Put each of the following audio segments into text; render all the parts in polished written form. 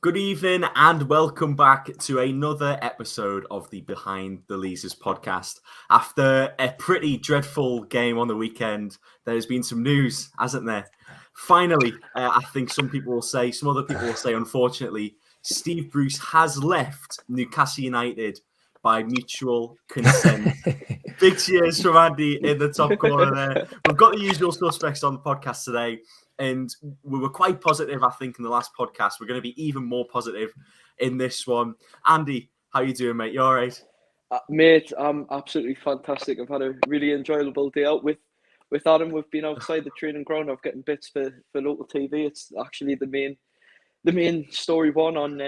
Good evening and welcome back to another episode of the Behind the Leazes podcast. After a pretty dreadful game on the weekend, there's been some news, hasn't there? Finally, I think some other people will say, unfortunately, Steve Bruce has left Newcastle United by mutual consent. Big cheers from Andy in the top corner there. We've got the usual suspects on the podcast today. And we were quite positive, I think, in the last podcast. We're going to be even more positive in this one. Andy, how you doing, mate? You all right? Mate, I'm absolutely fantastic. I've had a really enjoyable day out with Adam. We've been outside the training ground. I'm getting bits for local TV. It's actually the main story one on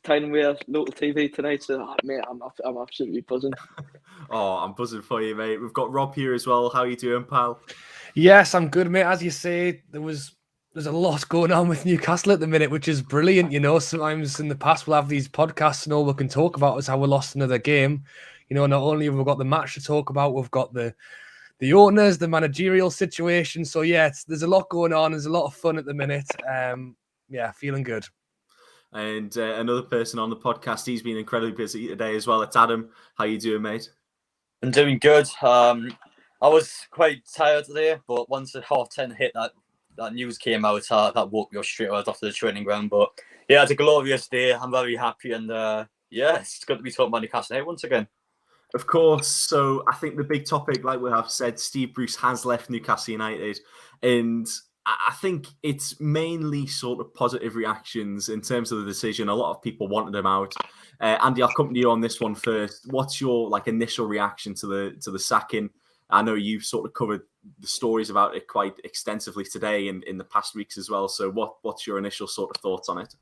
Tyne-Wear local TV tonight. So, mate, I'm absolutely buzzing. Oh, I'm buzzing for you, mate. We've got Rob here as well. How you doing, pal? Yes, I'm good, mate. As you say, there's a lot going on with Newcastle at the minute, which is brilliant. You know, sometimes in the past we'll have these podcasts and all we can talk about is how we lost another game. You know, not only have we got the match to talk about, we've got the owners, the managerial situation. So yeah, there's a lot going on. There's a lot of fun at the minute. Yeah, feeling good. And another person on the podcast, he's been incredibly busy today as well. It's Adam. How you doing, mate? I'm doing good. I was quite tired today, but once the 10:30 hit, that news came out, that woke me up straight out after the training ground. But yeah, it's a glorious day. I'm very happy, and yeah, it's good to be talking about Newcastle once again. Of course. So I think the big topic, like we have said, Steve Bruce has left Newcastle United, and I think it's mainly sort of positive reactions in terms of the decision. A lot of people wanted him out. Andy, I'll come to you on this one first. What's your initial reaction to the sacking? I know you've sort of covered the stories about it quite extensively today and in the past weeks as well. So what's your initial sort of thoughts on it?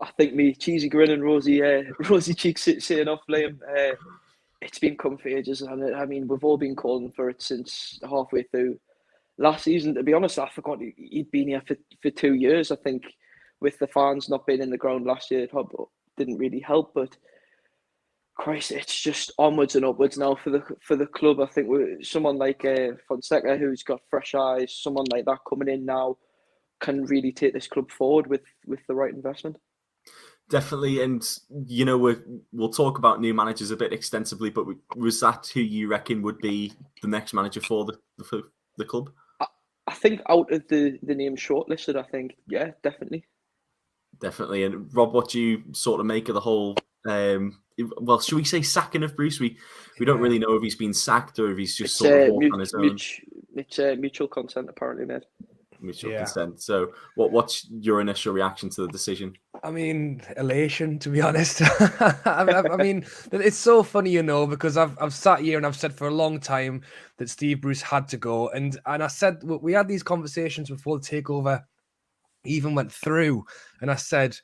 I think me cheesy grin and rosy cheeks saying off, Liam. It's been come for ages, and I mean we've all been calling for it since halfway through last season. To be honest, I forgot he'd been here for 2 years. I think with the fans not being in the ground last year, it didn't really help. But Christ, it's just onwards and upwards now for the club. I think someone like Fonseca, who's got fresh eyes, someone like that coming in now, can really take this club forward with the right investment. Definitely, and you know we'll talk about new managers a bit extensively, but was that who you reckon would be the next manager for the club? I think out of the names shortlisted, I think yeah, definitely. And Rob, what do you sort of make of the whole? Well, should we say sacking of Bruce? We don't really know if he's been sacked or if he's just sort of walked on his own. It's mutual consent, apparently, mate. Mutual consent. So, what's your initial reaction to the decision? I mean, elation, to be honest. I mean, it's so funny, you know, because I've sat here and I've said for a long time that Steve Bruce had to go, and I said we had these conversations before the takeover even went through, and I said,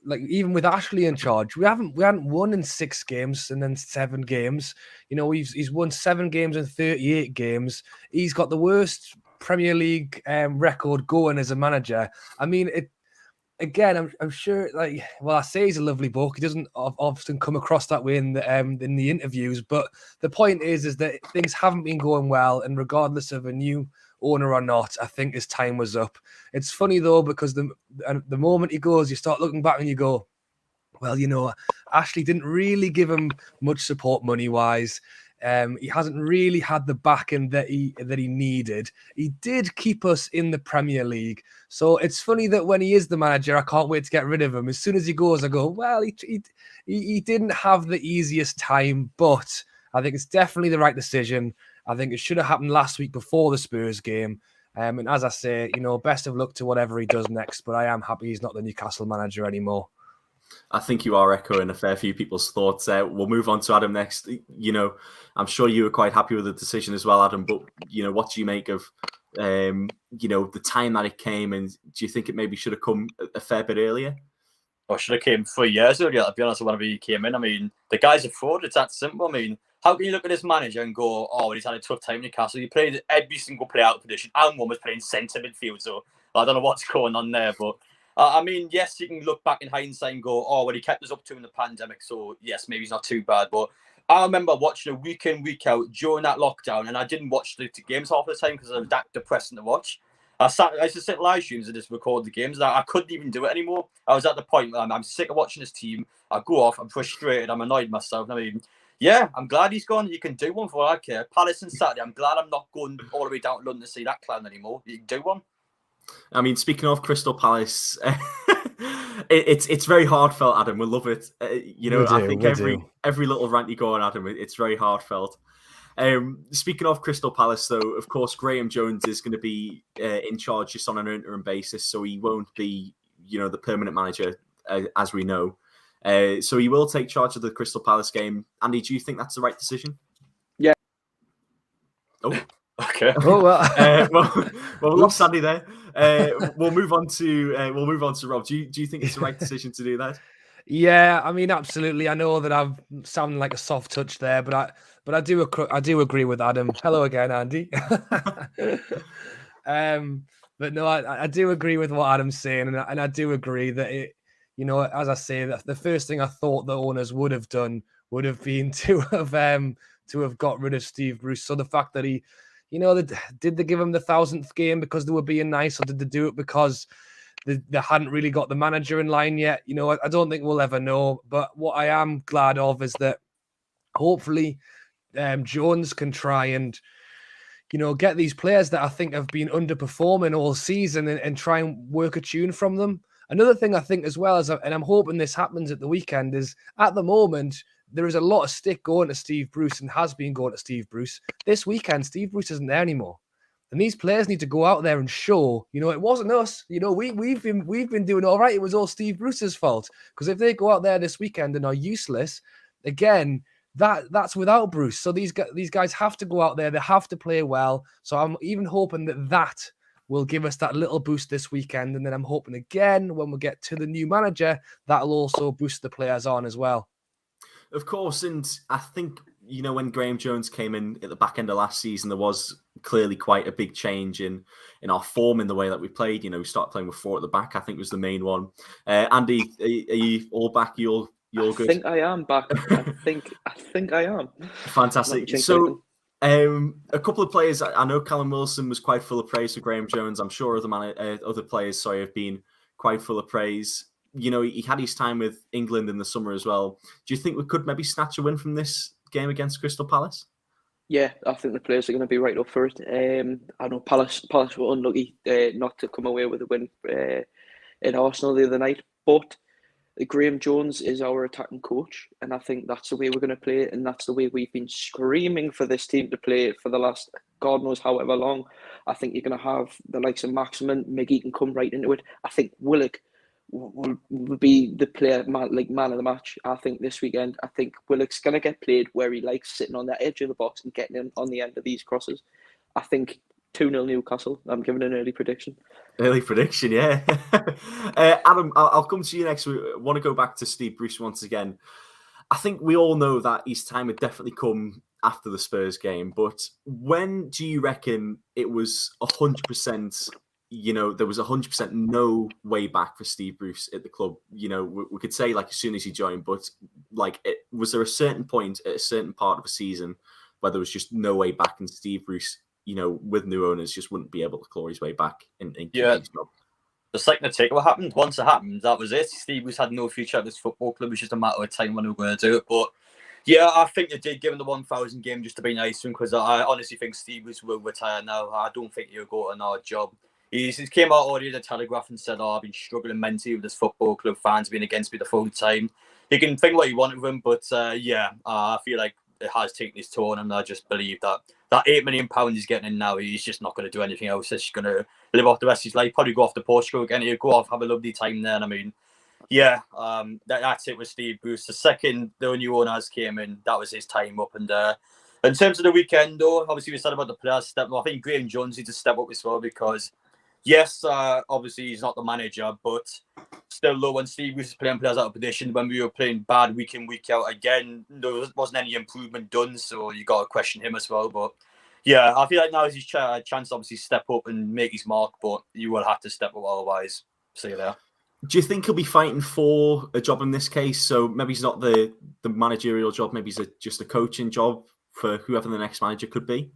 like, even with Ashley in charge, we hadn't won in 6 games and then 7 games. You know, he's won 7 games in 38 games. He's got the worst Premier League record going as a manager. I mean, I'm sure. I say he's a lovely bloke. He doesn't often come across that way in the interviews. But the point is that things haven't been going well, and regardless of a new owner or not, I think his time was up. It's funny though, because the moment he goes, you start looking back and you go, well, you know, Ashley didn't really give him much support money wise. He hasn't really had the backing that he needed. He did keep us in the Premier League. So it's funny that when he is the manager, I can't wait to get rid of him. As soon as he goes, I go, well, he didn't have the easiest time, but I think it's definitely the right decision. I think it should have happened last week before the Spurs game. And as I say, you know, best of luck to whatever he does next, but I am happy he's not the Newcastle manager anymore. I think you are echoing a fair few people's thoughts there. We'll move on to Adam next. You know, I'm sure you were quite happy with the decision as well, Adam, but, you know, what do you make of, you know, the time that it came, and do you think it maybe should have come a fair bit earlier? Or should have came 3 years earlier, to be honest, whenever he came in. I mean, the guy's a fraud. It's that simple. I mean, how can you look at this manager and go, oh, he's had a tough time in Newcastle? He played every single play out of position, and one was playing centre midfield, so I don't know what's going on there, but I mean, yes, you can look back in hindsight and go, oh, well, he kept us up to in the pandemic, so yes, maybe he's not too bad. But I remember watching it week in, week out during that lockdown, and I didn't watch the games half the time because it was that depressing to watch. I used to sit live streams and just record the games. I couldn't even do it anymore. I was at the point where I'm sick of watching this team. I go off, I'm frustrated, I'm annoyed myself. I mean, yeah, I'm glad he's gone. You can do one for all I care. Palace and Saturday, I'm glad I'm not going all the way down to London to see that clown anymore. You can do one. I mean, speaking of Crystal Palace, it's very heartfelt, Adam. We love it. I think every little rant you go on, Adam, it's very heartfelt. Speaking of Crystal Palace, though, of course, Graham Jones is going to be in charge just on an interim basis, so he won't be, the permanent manager, as we know. So he will take charge of the Crystal Palace game. Andy, do you think that's the right decision? Yeah. Oh, okay. Oh well. We lost Andy there. We'll move on to Rob. Do you think it's the right decision to do that? Yeah, I mean, absolutely. I know that I've sounded like a soft touch there, but I do agree with Adam. Hello again, Andy. But no, I do agree with what Adam's saying, and I do agree that it, as I say, that the first thing I thought the owners would have done would have been to have got rid of Steve Bruce. So the fact that he, did they give him the 1,000th game because they were being nice, or did they do it because they hadn't really got the manager in line yet? I don't think we'll ever know. But what I am glad of is that hopefully Jones can try and, get these players that I think have been underperforming all season and try and work a tune from them. Another thing I think as well, and I'm hoping this happens at the weekend, is at the moment, there is a lot of stick going to Steve Bruce and has been going to Steve Bruce. This weekend, Steve Bruce isn't there anymore. And these players need to go out there and show, it wasn't us. We've been doing all right. It was all Steve Bruce's fault. Because if they go out there this weekend and are useless, again, that's without Bruce. So these guys have to go out there. They have to play well. So I'm even hoping that will give us that little boost this weekend. And then I'm hoping again, when we get to the new manager, that'll also boost the players on as well. Of course. And I think, when Graham Jones came in at the back end of last season, there was clearly quite a big change in our form, in the way that we played. We started playing with 4 at the back, I think was the main one. Andy, are you all back? You're good? I think I am back. I think I am. Fantastic. So a couple of players, I know Callum Wilson was quite full of praise for Graham Jones. I'm sure other players, have been quite full of praise. He had his time with England in the summer as well. Do you think we could maybe snatch a win from this game against Crystal Palace? Yeah, I think the players are going to be right up for it. I know Palace were unlucky not to come away with a win in Arsenal the other night, but Graham Jones is our attacking coach, and I think that's the way we're going to play it, and that's the way we've been screaming for this team to play it for the last God knows however long. I think you're going to have the likes of Maximin, Miggy can come right into it. I think Willock will be the player, man of the match. I think this weekend, I think Willock's going to get played where he likes, sitting on the edge of the box and getting in on the end of these crosses. I think 2-0 Newcastle. I'm giving an early prediction. Early prediction, yeah. Adam, I'll come to you next. We want to go back to Steve Bruce once again. I think we all know that his time had definitely come after the Spurs game, but when do you reckon it was 100%, there was 100% no way back for Steve Bruce at the club? We could say as soon as he joined, but was there a certain point at a certain part of the season where there was just no way back, and Steve Bruce, with new owners, just wouldn't be able to claw his way back in his job? The second to take what happened, once it happened, that was it. Steve Bruce had no future at this football club. It was just a matter of time when we were going to do it. But yeah, I think they did give him the 1,000 game just to be nice to him, because I honestly think Steve Bruce will retire now. I don't think he'll go to another job. He came out already in the Telegraph and said, I've been struggling mentally with this football club, fans being against me the full time. He can think what he wanted with him, but I feel like it has taken his toll, and I just believe that £8 million he's getting in now, he's just not going to do anything else. He's just going to live off the rest of his life, probably go off to Portugal again. He'll go off, have a lovely time there. And I mean, that's it with Steve Bruce. The second the new owners came in, that was his time up. And in terms of the weekend, though, obviously we said about the players stepping up. I think Graham Jones needs to step up as well, because yes, obviously he's not the manager, but still, though, when Steve Bruce was playing players out of position, when we were playing bad week in, week out, again, there wasn't any improvement done, so you got to question him as well. But yeah, I feel like now is his chance to obviously step up and make his mark, but you will have to step up otherwise. See you there. Do you think he'll be fighting for a job in this case? So maybe he's not the managerial job, maybe he's just a coaching job for whoever the next manager could be?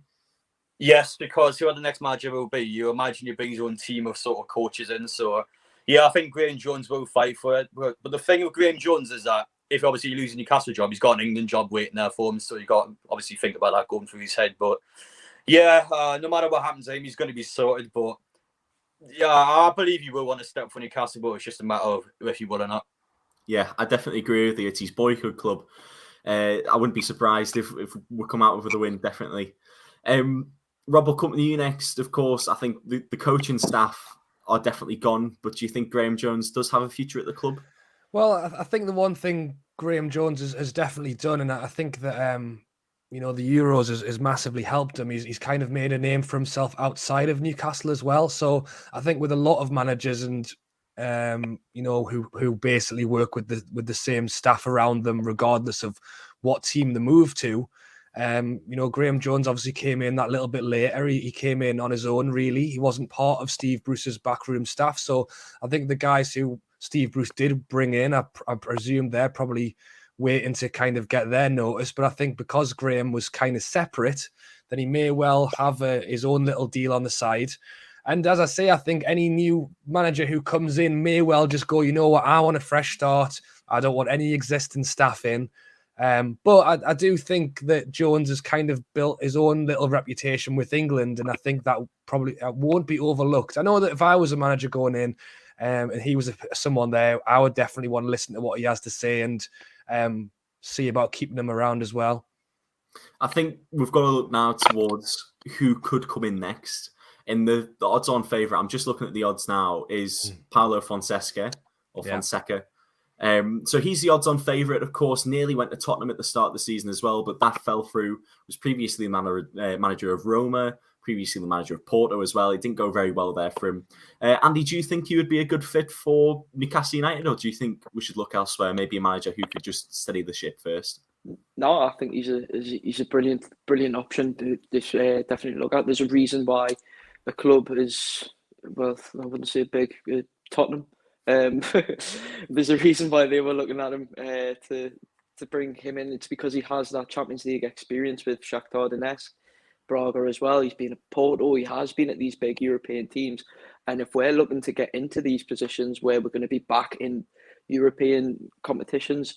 Yes, because whoever the next manager will be, you imagine you bring your own team of sort of coaches in. So, yeah, I think Graham Jones will fight for it. But the thing with Graham Jones is that if obviously you lose a Newcastle job, he's got an England job waiting there for him. So you got to obviously think about that going through his head. But yeah, no matter what happens to him, he's going to be sorted. But yeah, I believe he will want to step for Newcastle, but it's just a matter of if he will or not. Yeah, I definitely agree with you. It's his boyhood club. I wouldn't be surprised if we come out with a win, definitely. Rob, will come to you next. Of course, I think the coaching staff are definitely gone, but do you think Graham Jones does have a future at the club? Well, I think the one thing Graham Jones has definitely done, and I think that the Euros has massively helped him. He's kind of made a name for himself outside of Newcastle as well. So I think with a lot of managers and who basically work with the same staff around them, regardless of what team they move to. Graham Jones obviously came in that little bit later. He came in on his own, really. He wasn't part of Steve Bruce's backroom staff. So I think the guys who Steve Bruce did bring in, I presume they're probably waiting to kind of get their notice. But I think because Graham was kind of separate, then he may well have his own little deal on the side. And as I say, I think any new manager who comes in may well just go, you know what, I want a fresh start. I don't want any existing staff in. But I do think that Jones has kind of built his own little reputation with England, and I think that probably won't be overlooked. I know that if I was a manager going in and he was someone there, I would definitely want to listen to what he has to say and see about keeping him around as well. I think we've got to look now towards who could come in next. In the odds-on favourite, I'm just looking at the odds now, is Paulo Fonseca. So he's the odds-on favourite, of course. Nearly went to Tottenham at the start of the season as well, but that fell through. Was previously the manager of Roma, previously the manager of Porto as well. It didn't go very well there for him. Andy, do you think he would be a good fit for Newcastle United, or do you think we should look elsewhere? Maybe a manager who could just steady the ship first? No, I think he's a brilliant option to definitely look at. There's a reason why the club is, well, I wouldn't say big, Tottenham. There's a reason why they were looking at him to bring him in. It's because he has that Champions League experience with Shakhtar Donetsk, Braga as well. He's been at Porto. He has been at these big European teams. And if we're looking to get into these positions where we're going to be back in European competitions,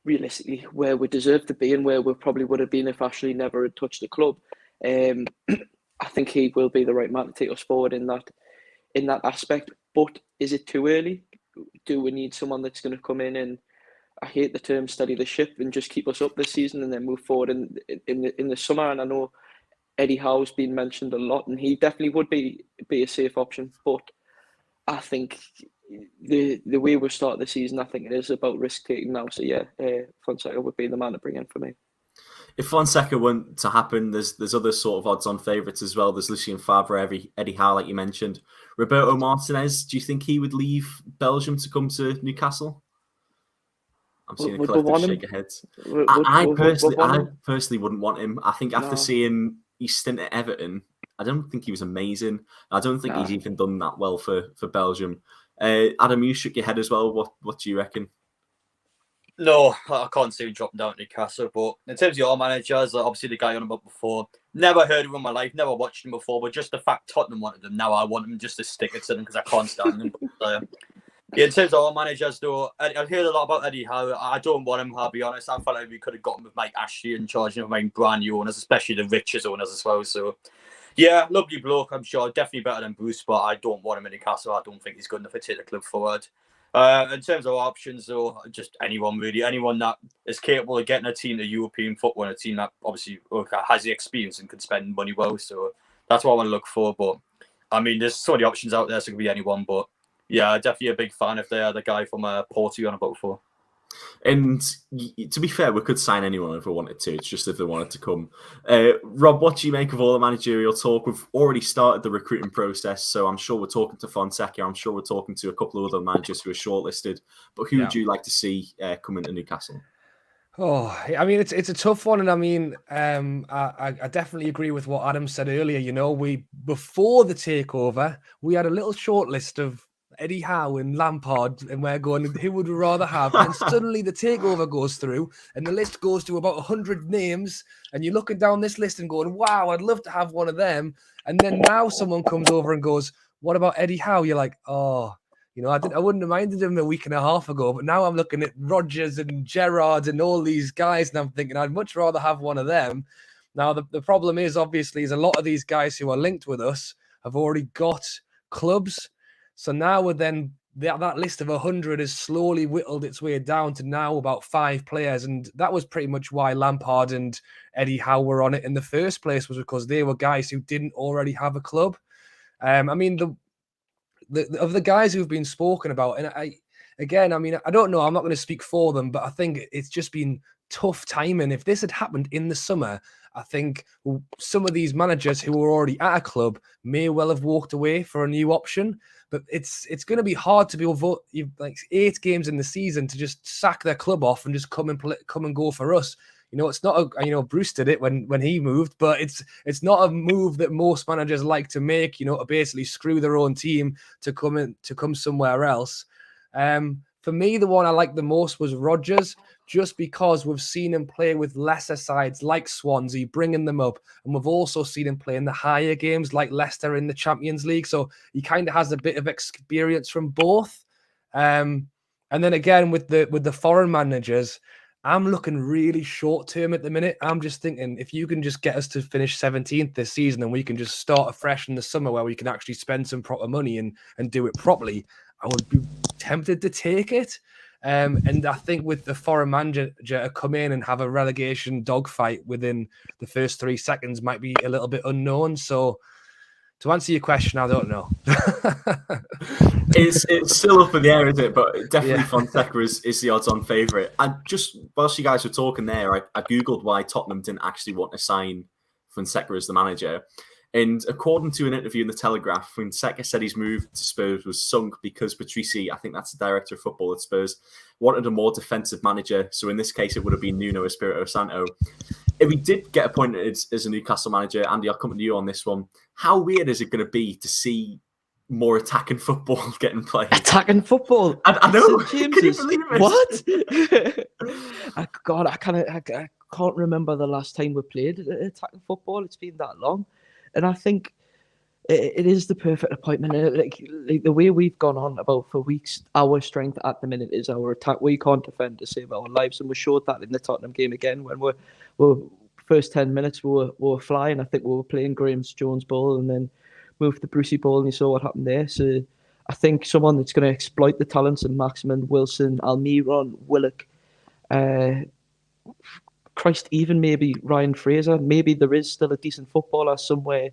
realistically, where we deserve to be and where we probably would have been if Ashley never had touched the club, I think he will be the right man to take us forward in that aspect. But is it too early? Do we need someone that's going to come in and, I hate the term, steady the ship and just keep us up this season and then move forward in the summer? And I know Eddie Howe's been mentioned a lot, and he definitely would be a safe option. But I think the way we start the season, I think it is about risk taking now. So yeah, Fonseca would be the man to bring in for me. If Fonseca weren't to happen, there's other sort of odds-on favourites as well. There's Lucien Favre, Eddie Howe, like you mentioned. Roberto Martinez, do you think he would leave Belgium to come to Newcastle? I'm seeing a collective shake of heads. I personally wouldn't want him. I think after seeing his stint at Everton, I don't think he was amazing. I don't think he's even done that well for Belgium. Adam, you shook your head as well. What do you reckon? No, I can't see him dropping down to Newcastle. But in terms of your managers, obviously the guy on about before, never heard of him in my life, never watched him before. But just the fact Tottenham wanted him, now I want him just to stick it to them because I can't stand him. But, yeah, in terms of our managers, though, I've heard a lot about Eddie Howe. I don't want him, I'll be honest. I felt like we could have got him with Mike Ashley in charge of brand new owners, especially the richest owners as well. So, yeah, lovely bloke, I'm sure. Definitely better than Bruce, but I don't want him in Newcastle. I don't think he's good enough to take the club forward. In terms of options, though, just anyone really. Anyone that is capable of getting a team to European football, and a team that obviously has the experience and can spend money well. So that's what I want to look for. But, I mean, there's so many options out there, so it could be anyone. But, yeah, definitely a big fan if they are the guy from Porto on about for. And to be fair, we could sign anyone if we wanted to. It's just if they wanted to come. Rob, what do you make of all the managerial talk? We've already started the recruiting process, so I'm sure we're talking to Fonseca. I'm sure we're talking to a couple of other managers who are shortlisted. But who would you like to see come into Newcastle? Oh, I mean, it's a tough one, and I mean, I definitely agree with what Adam said earlier. You know, before the takeover, we had a little short list of Eddie Howe and Lampard, and we're going, who would we rather have? And suddenly the takeover goes through, and the list goes to about 100 names, and you're looking down this list and going, wow, I'd love to have one of them. And then now someone comes over and goes, what about Eddie Howe? You're like, oh, I wouldn't have minded him a week and a half ago, but now I'm looking at Rodgers and Gerrard and all these guys, and I'm thinking I'd much rather have one of them. Now, the problem is, obviously, is a lot of these guys who are linked with us have already got clubs. So now that list of 100 has slowly whittled its way down to now about 5 players. And that was pretty much why Lampard and Eddie Howe were on it in the first place, was because they were guys who didn't already have a club. I mean, of the guys who've been spoken about, and I don't know, I'm not going to speak for them, but I think it's just been tough timing. If this had happened in the summer, I think some of these managers who were already at a club may well have walked away for a new option. But it's going to be hard to be like 8 games in the season to just sack their club off and just come and go for us. It's not Bruce did it when he moved, but it's not a move that most managers like to make. To basically screw their own team to come somewhere else. For me, the one I liked the most was Rodgers, just because we've seen him play with lesser sides like Swansea, bringing them up. And we've also seen him play in the higher games like Leicester in the Champions League. So he kind of has a bit of experience from both. And then again, with the foreign managers, I'm looking really short term at the minute. I'm just thinking, if you can just get us to finish 17th this season and we can just start afresh in the summer where we can actually spend some proper money and do it properly, I would be tempted to take it. And I think with the foreign manager to come in and have a relegation dogfight within the first 3 seconds might be a little bit unknown. So to answer your question, I don't know. It's still up in the air, isn't it? But definitely Fonseca is the odds-on favourite. And just whilst you guys were talking there, I Googled why Tottenham didn't actually want to sign Fonseca as the manager. And according to an interview in The Telegraph, Fonseca said his move to Spurs was sunk because Patrici, I think that's the director of football at Spurs, wanted a more defensive manager. So in this case, it would have been Nuno Espirito Santo. If he did get appointed as a Newcastle manager, Andy, I'll come to you on this one. How weird is it going to be to see more attacking football getting played? Attacking football? I know. Can you believe it? What? I can't remember the last time we played attacking football. It's been that long. And I think it is the perfect appointment. Like the way we've gone on about for weeks, our strength at the minute is our attack. We can't defend to save our lives, and we showed that in the Tottenham game again when we're first 10 minutes we were flying. I think we were playing Graham Jones ball and then moved the Brucey ball, and you saw what happened there. So I think someone that's going to exploit the talents of Maximin, Wilson, Almiron, Willock, even maybe Ryan Fraser. Maybe there is still a decent footballer somewhere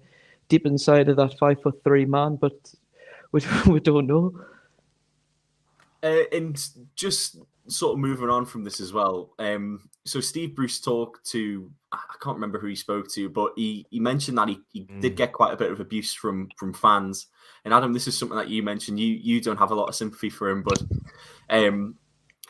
deep inside of that 5'3" man, but we don't know. And just sort of moving on from this as well. So Steve Bruce talked to, I can't remember who he spoke to, but he mentioned that he did get quite a bit of abuse from fans. And Adam, this is something that you mentioned. You don't have a lot of sympathy for him, but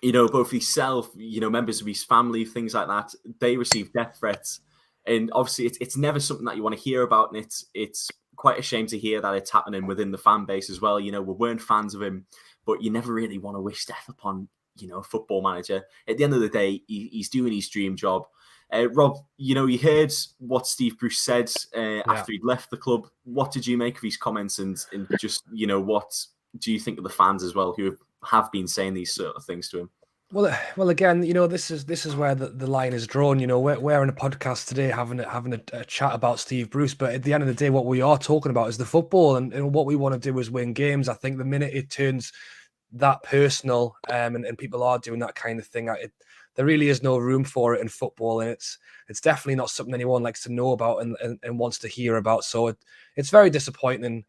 both himself, members of his family, things like that, they receive death threats. And obviously it's never something that you want to hear about. And it's quite a shame to hear that it's happening within the fan base as well. We weren't fans of him, but you never really want to wish death upon, a football manager. At the end of the day, he's doing his dream job. Rob, you heard what Steve Bruce said after he'd left the club. What did you make of his comments and just, what do you think of the fans as well who have been saying these sort of things to him? Well, again, this is where the line is drawn. We're in a podcast today having a chat about Steve Bruce, but at the end of the day, what we are talking about is the football, and what we want to do is win games. I think the minute it turns that personal, and people are doing that kind of thing, there really is no room for it in football, and it's definitely not something anyone likes to know about and wants to hear about. So it's very disappointing.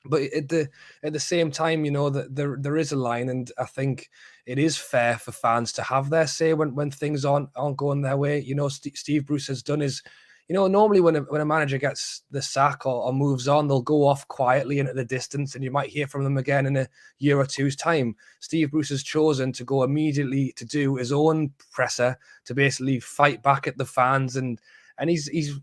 But at the same time, that there is a line, and I think it is fair for fans to have their say when things aren't going their way. Steve Bruce has done his, normally when a manager gets the sack or moves on, they'll go off quietly into the distance, and you might hear from them again in a year or two's time. Steve Bruce has chosen to go immediately to do his own presser to basically fight back at the fans, and he's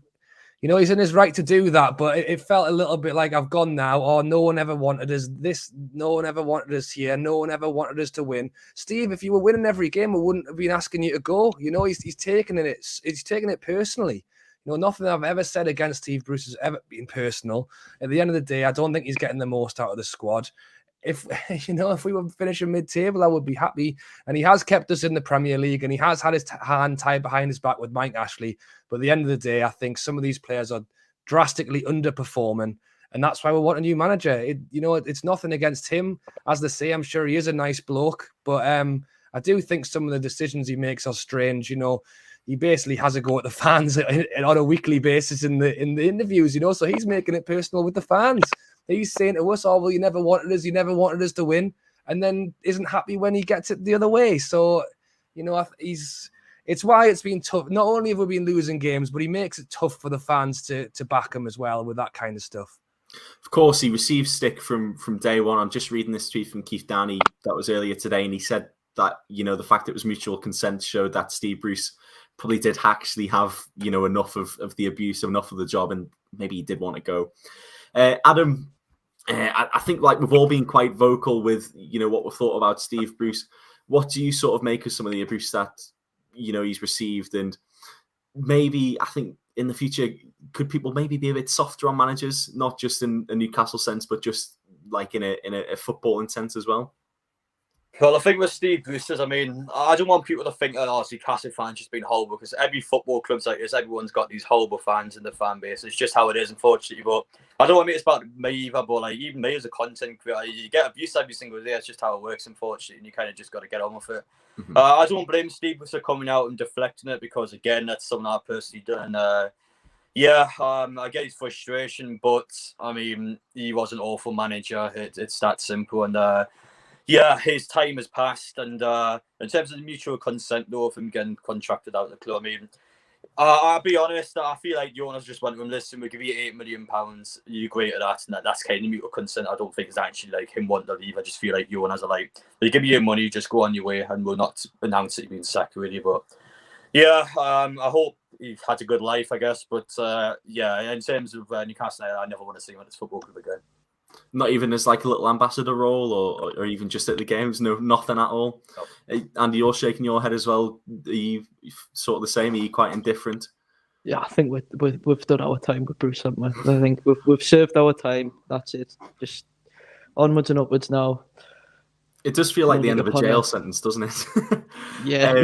You know, he's in his right to do that, but it felt a little bit like I've gone now. Oh, no one ever wanted us this. No one ever wanted us here. No one ever wanted us to win. Steve, if you were winning every game, I wouldn't have been asking you to go. You know, he's taking it personally. You know, nothing I've ever said against Steve Bruce has ever been personal. At the end of the day, I don't think he's getting the most out of the squad. If we were finishing mid-table, I would be happy. And he has kept us in the Premier League, and he has had his hand tied behind his back with Mike Ashley. But at the end of the day, I think some of these players are drastically underperforming, and that's why we want a new manager. It's nothing against him. As they say, I'm sure he is a nice bloke, but I do think some of the decisions he makes are strange. You know, he basically has a go at the fans on a weekly basis in the interviews. You know, so he's making it personal with the fans. He's saying to us, "Oh, well, you never wanted us to win," and then isn't happy when he gets it the other way. So, you know, it's why it's been tough. Not only have we been losing games, but he makes it tough for the fans to back him as well with that kind of stuff. Of course, he received stick from day one. I'm just reading this tweet from Keith Downey that was earlier today, and he said that, you know, the fact it was mutual consent showed that Steve Bruce probably did actually have, you know, enough of the abuse, enough of the job, and maybe he did want to go. Adam, I think, like, we've all been quite vocal with, you know, what we thought about Steve Bruce. What do you sort of make of some of the abuse that, you know, he's received? And maybe, I think in the future, could people maybe be a bit softer on managers, not just in a Newcastle sense, but just like in a footballing sense as well? Well, I think with Steve Bruce, I mean, I don't want people to think that Newcastle fans just been horrible, because every football club's like this. Everyone's got these horrible fans in the fan base. It's just how it is, unfortunately. But I don't want to make this about me either, but like, even me as a content creator, you get abuse every single day. It's just how it works, unfortunately, and you kind of just got to get on with it. Mm-hmm. I don't blame Steve Bruce for coming out and deflecting it, because, again, that's something I've personally done. I get his frustration, but I mean, he was an awful manager. It's that simple. And his time has passed. And in terms of the mutual consent, though, of him getting contracted out of the club, I mean, I'll be honest, I feel like Jonas just went to him, listen, we'll give you £8 million, you agree to that, and that's kind of mutual consent. I don't think it's actually like him wanting to leave. I just feel like Jonas are like, they give you your money, just go on your way, and we'll not announce that you've been sacked, really. But I hope he had a good life, I guess. But in terms of Newcastle, I never want to see him at this football club again. Not even as like a little ambassador role, or even just at the games? No, nothing at all. No. Andy, you're shaking your head as well. Are you sort of the same? Are you quite indifferent? Yeah, I think we've done our time with Bruce, haven't we? I think we've served our time. That's it. Just onwards and upwards now. It does feel like the end of a jail sentence, doesn't it? Yeah.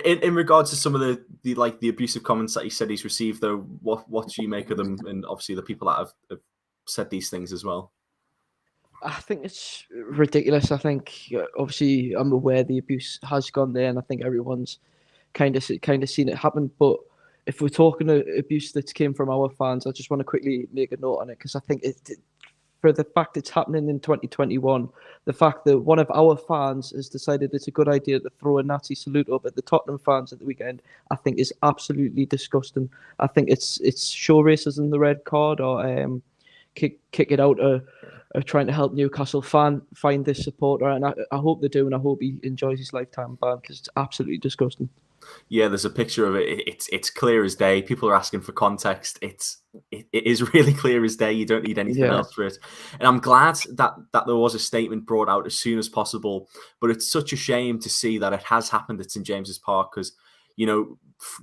In regards to some of the abusive comments that he said he's received, though, what do you make of them? And obviously the people that have said these things as well. I think it's ridiculous. I think obviously I'm aware the abuse has gone there, and I think everyone's kind of seen it happen. But if we're talking abuse that came from our fans, I just want to quickly make a note on it, because I think for the fact it's happening in 2021, the fact that one of our fans has decided it's a good idea to throw a Nazi salute up at the Tottenham fans at the weekend, I think is absolutely disgusting. I think it's show racism, the red card, or kick it out, trying to help Newcastle find this supporter, and I hope they do, and I hope he enjoys his lifetime ban, because it's absolutely disgusting. Yeah, there's a picture of it. It's clear as day. People are asking for context. It is really clear as day. You don't need anything else for it. And I'm glad that there was a statement brought out as soon as possible. But it's such a shame to see that it has happened at St James's Park, because, you know,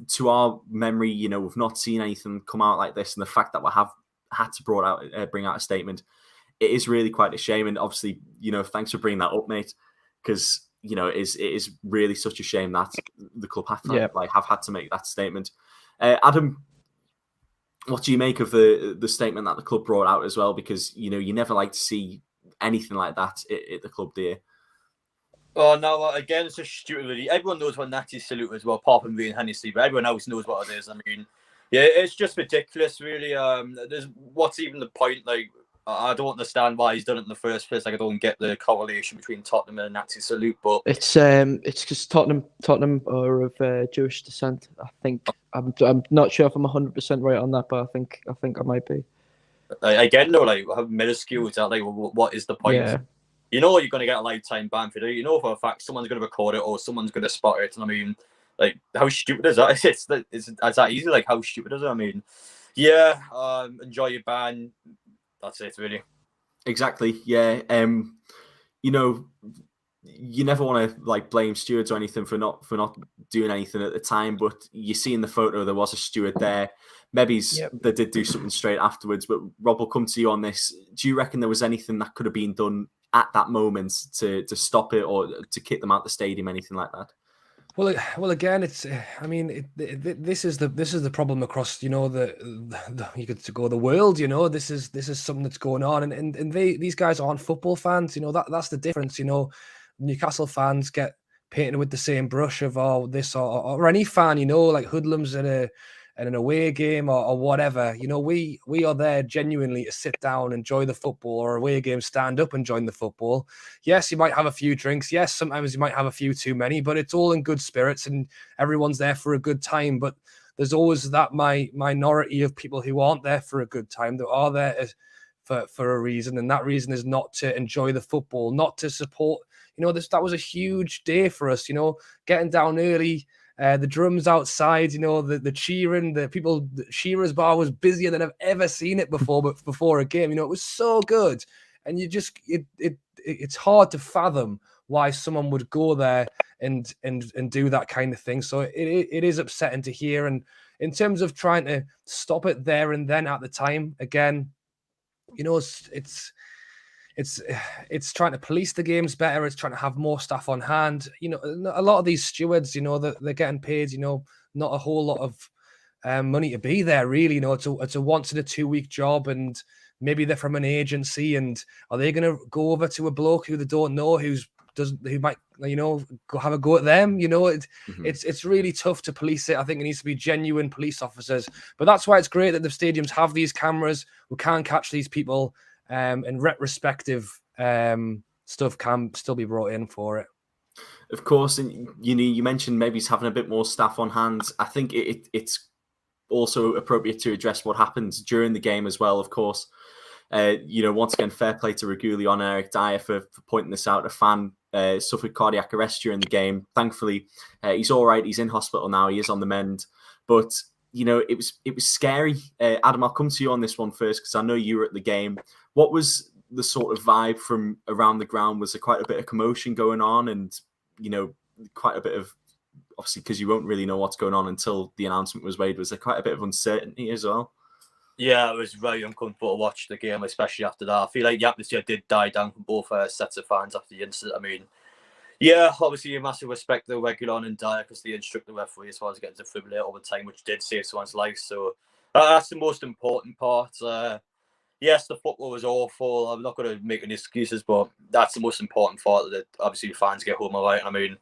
to our memory, you know, we've not seen anything come out like this, and the fact that we have had to bring out a statement, it is really quite a shame. And obviously, you know, thanks for bringing that up, mate, because, you know, it is really such a shame that the club have had to make that statement. Adam, what do you make of the statement that the club brought out as well? Because, you know, you never like to see anything like that at the club, do you? Oh, no, again, it's just stupid, really. Everyone knows what Nazi salute is, well, apart from being Hennessy, but everyone else knows what it is. I mean, yeah, it's just ridiculous, really. What's even the point? Like, I don't understand why he's done it in the first place. Like, I don't get the correlation between Tottenham and a Nazi salute. But it's because Tottenham are of Jewish descent. I think I'm not sure if I'm 100% right on that, but I think I might be. Again, though, like, how minuscule is that? Like, what is the point? Yeah. You know you're going to get a lifetime ban for it. You know for a fact someone's going to record it or someone's going to spot it. And I mean, Like, how stupid is that? It's that easy. Like, how stupid is it? I mean, yeah, enjoy your ban. That's it, really. Exactly. Yeah. You know, you never want to like blame stewards or anything for not doing anything at the time, but you see in the photo there was a steward there. Maybe they did do something straight afterwards. But Rob, will come to you on this. Do you reckon there was anything that could have been done at that moment to stop it or to kick them out the stadium, anything like that? Well, again, it's. I mean, this is the problem across. You know, you could go the world. You know, this is something that's going on, and these guys aren't football fans. You know, that's the difference. You know, Newcastle fans get painted with the same brush of this or any fan. You know, like hoodlums in an away game or whatever. You know, we are there genuinely to sit down, enjoy the football, or away game, stand up and join the football. Yes, you might have a few drinks. Yes, sometimes you might have a few too many, but it's all in good spirits and everyone's there for a good time. But there's always that minority of people who aren't there for a good time, that are there for a reason, and that reason is not to enjoy the football, not to support. You know, that was a huge day for us. You know, getting down early. The drums outside, you know, the cheering, the people. The Shearer's bar was busier than I've ever seen it before. But before a game, you know, it was so good, and you just it's hard to fathom why someone would go there and do that kind of thing. So it is upsetting to hear. And in terms of trying to stop it there and then at the time, again, you know, it's trying to police the games better. It's trying to have more staff on hand. You know, a lot of these stewards, you know, they're getting paid, you know, not a whole lot of money to be there, really. You know, it's a once in a 2-week job, and maybe they're from an agency, and are they going to go over to a bloke who they don't know who might, you know, go have a go at them? You know, it's really tough to police it. I think it needs to be genuine police officers, but that's why it's great that the stadiums have these cameras who can catch these people. And retrospective stuff can still be brought in for it. Of course, and you mentioned maybe he's having a bit more staff on hand. I think it's also appropriate to address what happens during the game as well. Of course, you know, once again, fair play to Regulion and Eric Dyer for pointing this out. A fan suffered cardiac arrest during the game. Thankfully, he's all right. He's in hospital now. He is on the mend, but. You know, it was scary. Adam, I'll come to you on this one first because I know you were at the game. What was the sort of vibe from around the ground? Was there quite a bit of commotion going on, and you know, quite a bit of obviously because you won't really know what's going on until the announcement was made. Was there quite a bit of uncertainty as well? Yeah, it was very uncomfortable to watch the game, especially after that. I feel like the atmosphere did die down from both sets of fans after the incident. I mean. Yeah, obviously a massive respect to Regulon and Dyer because they instructed the referee as far as getting defibrillator all the time, which did save someone's life. So that's the most important part. Yes, the football was awful. I'm not going to make any excuses, but that's the most important part that obviously fans get home all right. I mean,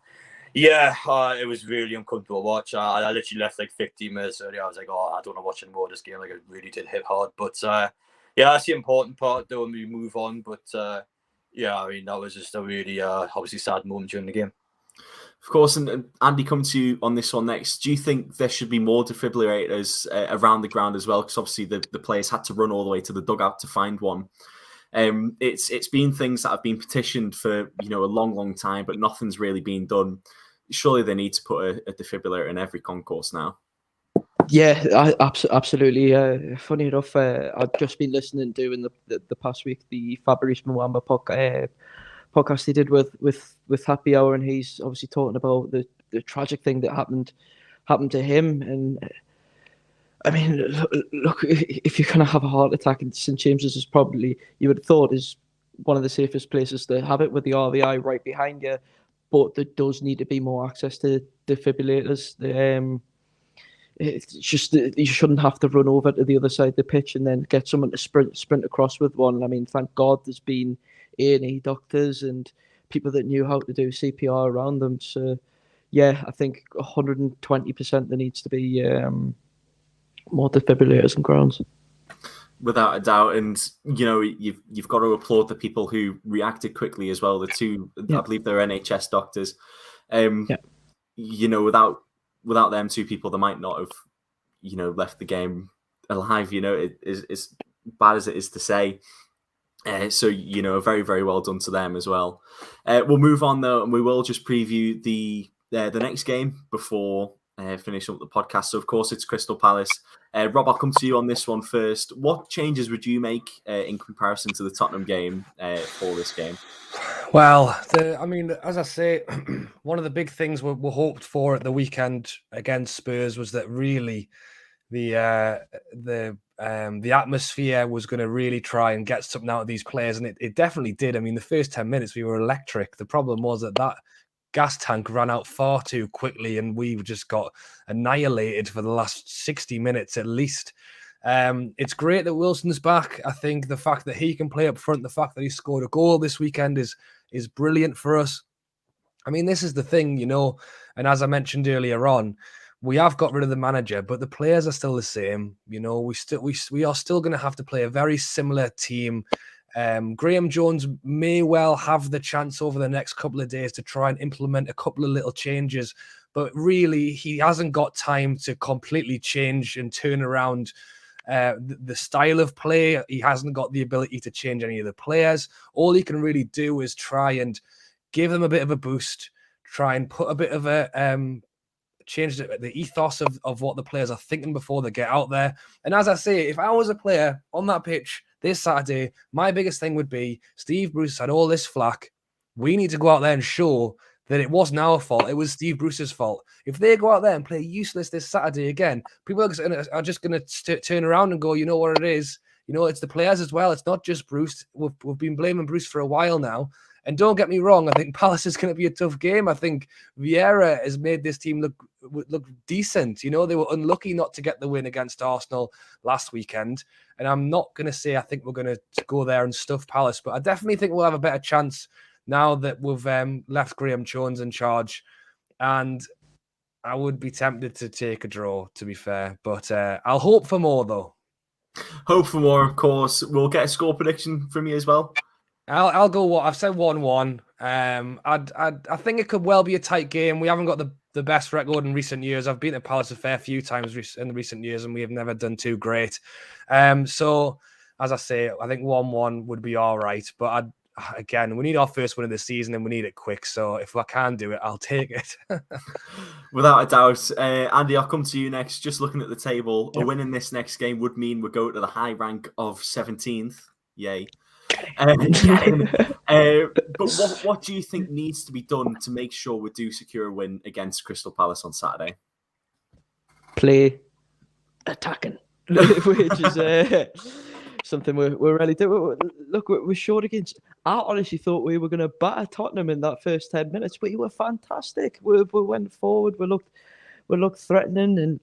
yeah, it was really uncomfortable to watch. I literally left like 15 minutes earlier. I was like, I don't want to watch anymore of this game. Like, it really did hit hard. But yeah, that's the important part though, and we move on. But yeah, I mean, that was just a really obviously sad moment during the game. Of course, and Andy, come to you on this one next. Do you think there should be more defibrillators around the ground as well? Because obviously the players had to run all the way to the dugout to find one. It's been things that have been petitioned for a long time, but nothing's really been done. Surely they need to put a defibrillator in every concourse now. Yeah, absolutely. Funny enough, I've just been listening to in the past week the Fabrice Mwamba podcast he did with Happy Hour, and he's obviously talking about the tragic thing that happened to him. And I mean, look, if you're going to have a heart attack, and St James's is probably, you would have thought, is one of the safest places to have it with the RVI right behind you, but there does need to be more access to defibrillators. It's just that you shouldn't have to run over to the other side of the pitch and then get someone to sprint across with one. I mean, thank God there's been A&E doctors and people that knew how to do CPR around them. So, yeah, I think 120% there needs to be more defibrillators and grounds. Without a doubt, and you've got to applaud the people who reacted quickly as well. The two, I believe they're NHS doctors. Without them two people, they might not have, left the game alive. As bad as it is to say. So very, very well done to them as well. We'll move on though, and we will just preview the the next game before finishing up the podcast. So, of course, it's Crystal Palace. Rob, I'll come to you on this one first. What changes would you make in comparison to the Tottenham game for this game? Well, as I say, one of the big things we hoped for at the weekend against Spurs was that really the atmosphere was going to really try and get something out of these players, and it definitely did. I mean, the first 10 minutes we were electric. The problem was that gas tank ran out far too quickly, and we just got annihilated for the last 60 minutes at least. It's great that Wilson's back. I think the fact that he can play up front, the fact that he scored a goal this weekend is brilliant for us. I mean, this is the thing, and as I mentioned earlier on, we have got rid of the manager, but the players are still the same. We are still going to have to play a very similar team. Graham Jones may well have the chance over the next couple of days to try and implement a couple of little changes, but really he hasn't got time to completely change and turn around the style of play. He hasn't got the ability to change any of the players. All he can really do is try and give them a bit of a boost, try and put a bit of a change the ethos of what the players are thinking before they get out there. And as I say, if I was a player on that pitch this Saturday, my biggest thing would be Steve Bruce had all this flack. We need to go out there and show that it wasn't our fault. It was Steve Bruce's fault. If they go out there and play useless this Saturday again, people are just going to turn around and go, you know what it is? It's the players as well. It's not just Bruce. We've been blaming Bruce for a while now. And don't get me wrong, I think Palace is going to be a tough game. I think Vieira has made this team look decent. They were unlucky not to get the win against Arsenal last weekend. And I'm not going to say I think we're going to go there and stuff Palace, but I definitely think we'll have a better chance now that we've left Graham Jones in charge. And I would be tempted to take a draw, to be fair. But I'll hope for more, though. Hope for more, of course. We'll get a score prediction from you as well. I'll go. I've said 1-1. I think it could well be a tight game. We haven't got the best record in recent years. I've been to Palace a fair few times in recent years, and we have never done too great. So as I say, I think 1-1 would be all right. But again, we need our first win of the season, and we need it quick. So if I can do it, I'll take it. Without a doubt. Andy, I'll come to you next. Just looking at the table, a win in this next game would mean we go to the high rank of 17th. Yay. But what do you think needs to be done to make sure we do secure a win against Crystal Palace on Saturday? Play attacking, which is something we're really doing. Look, we're short against. I honestly thought we were going to batter Tottenham in that first 10 minutes, but you were fantastic. We went forward. We looked threatening, and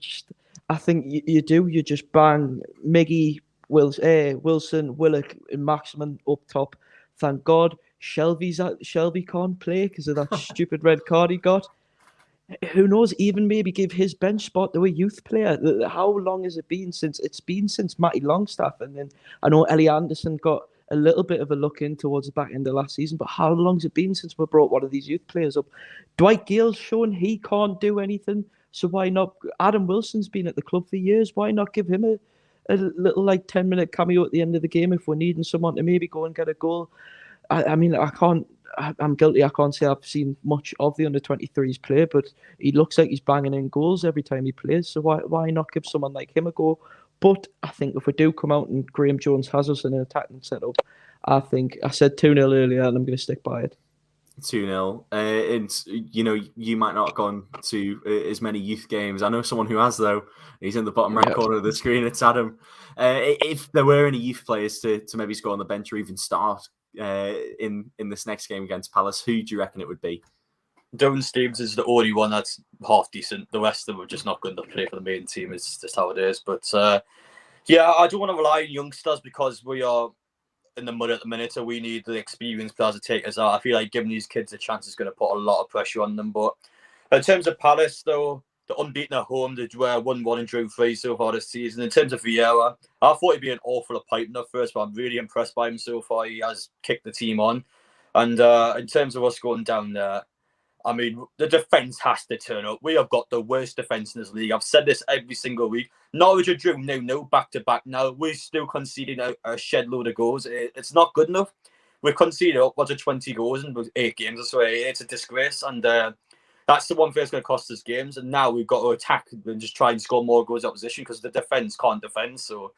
I think you just bang Miggy, Wilson, Willock, and Maximin up top. Thank God Shelby can't play because of that stupid red card he got. Who knows? Even maybe give his bench spot to a youth player. How long has it been since? It's been since Matty Longstaff, and then I know Ellie Anderson got a little bit of a look in towards the back end of last season. But how long has it been since we brought one of these youth players up? Dwight Gale's shown he can't do anything, so why not? Adam Wilson's been at the club for years. Why not give him a little 10-minute cameo at the end of the game if we're needing someone to maybe go and get a goal? I'm guilty. I can't say I've seen much of the under-23s play, but he looks like he's banging in goals every time he plays. So why not give someone like him a go? But I think if we do come out and Graham Jones has us in an attacking setup, I think I said 2-0 earlier, and I'm going to stick by it. 2-0. And you might not have gone to as many youth games. I know someone who has, though. He's in the bottom right corner of the screen. It's Adam. If there were any youth players to maybe go on the bench or even start in this next game against Palace, who do you reckon it would be? Dylan Stevens is the only one that's half decent. The rest of them are just not going to play for the main team. It's just how it is. But I don't want to rely on youngsters because we are in the mud at the minute, so we need the experienced players to take us out. I feel like giving these kids a chance is going to put a lot of pressure on them. But in terms of Palace, though, they're unbeaten at home. They were 1-1 and drew 3 so far this season. In terms of Vieira, I thought he'd be an awful of pipe in the first, but I'm really impressed by him so far. He has kicked the team on. And in terms of us going down there, I mean, the defence has to turn up. We have got the worst defence in this league. I've said this every single week. Norwich are drew no back-to-back now. We're still conceding a shed load of goals. It's not good enough. We're conceding upwards of 20 goals in 8 games or so. It's a disgrace. And that's the one thing that's going to cost us games. And now we've got to attack and just try and score more goals opposition because the defence can't defend. So,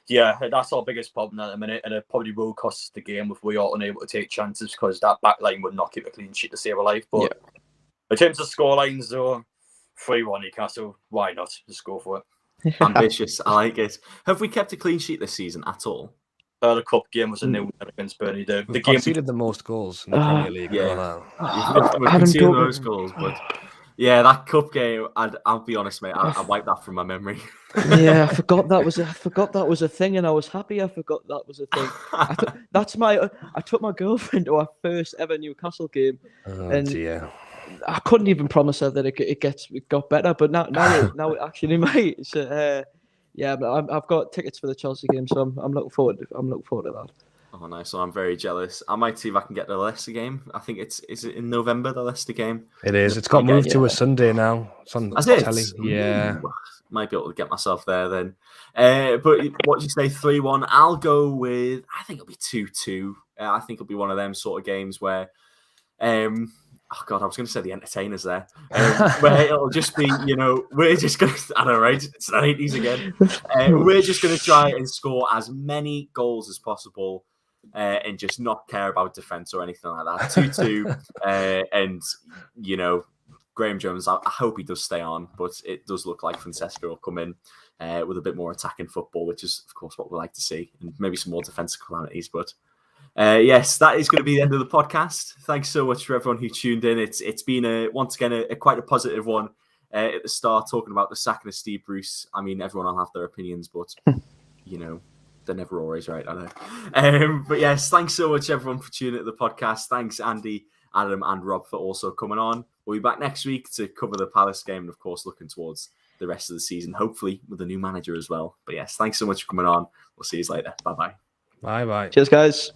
yeah, that's our biggest problem at the minute. And it probably will cost us the game if we are unable to take chances because that back line would not keep a clean sheet to save a life. But in terms of scorelines, though, 3-1 Newcastle, why not? Just go for it. Ambitious. I like it. Have we kept a clean sheet this season at all? The cup game was a nil against Burnley. The We've game conceded the most goals in the Premier League. Yeah. That. We've conceded those goals, but yeah, that cup game. I'll be honest, mate. I wiped that from my memory. Yeah, I forgot that was a thing, and I was happy I forgot that was a thing. I took my girlfriend to our first ever Newcastle game, and dear. I couldn't even promise her that it got better, but now it actually might. So, yeah, but I've got tickets for the Chelsea game, so I'm looking forward to that. Oh, nice. So I'm very jealous. I might see if I can get the Leicester game. I think is it in November, the Leicester game? It is. It's got moved to a Sunday now. It's on telly. Yeah. Ooh, might be able to get myself there then. But what do you say, 3-1? I'll go with, I think it'll be 2-2. I think it'll be one of them sort of games where, oh God, I was going to say the entertainers there, where it'll just be, we're just going to, I know, right? It's the 80s again. We're just going to try and score as many goals as possible and just not care about defence or anything like that. 2-2. And, Graham Jones, I hope he does stay on, but it does look like Francesco will come in with a bit more attacking football, which is, of course, what we like to see, and maybe some more defensive calamities. But yes, that is going to be the end of the podcast. Thanks so much for everyone who tuned in. It's been once again quite a positive one at the start, talking about the sacking of Steve Bruce. I mean, everyone will have their opinions, but they're never always right, are they? But yes, thanks so much everyone for tuning in to the podcast. Thanks Andy, Adam, and Rob for also coming on. We'll be back next week to cover the Palace game and, of course, looking towards the rest of the season, hopefully with a new manager as well. But yes, thanks so much for coming on. We'll see you later. Bye-bye. Bye-bye. Cheers, guys.